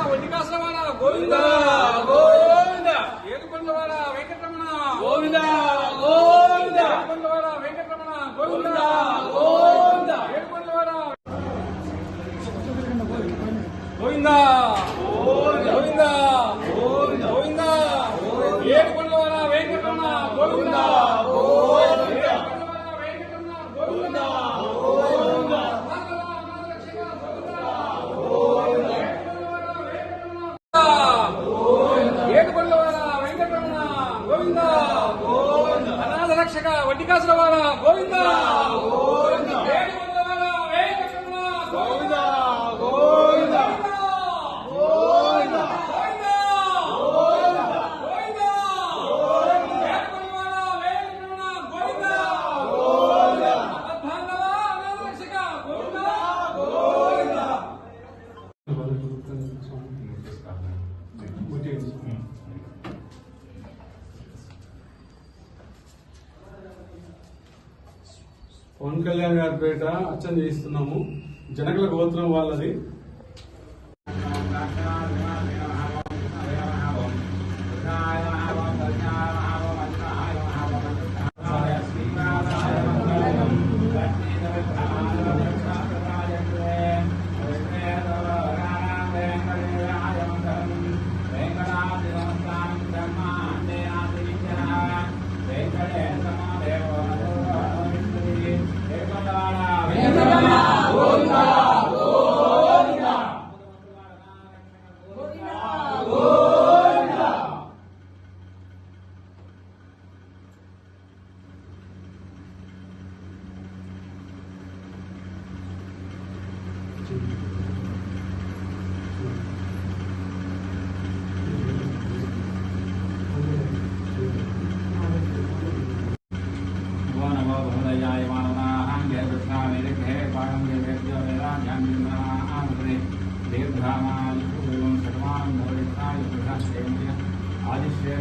వడ్డికాసులవాడ గోవింద గోవింద ఏడుకొండవాడ వెంకటరమణ గోవింద గోవింద ఏడుకొండవాడ వెంకటరమణ గోవింద గోవింద ఏడుకొండవాడ గోవింద గోవింద గోవింద ఏడుకొండవాడ వెంకటరమణ గోవింద అనాథ రక్షక వడ్డికాసులవాడ గోవింద గోవింద గోవింద గోవింద పవన్ కళ్యాణ్ గారి పేట అర్చన చేయిస్తున్నాము. జనకుల గోత్రం వాళ్ళది. आदिश्य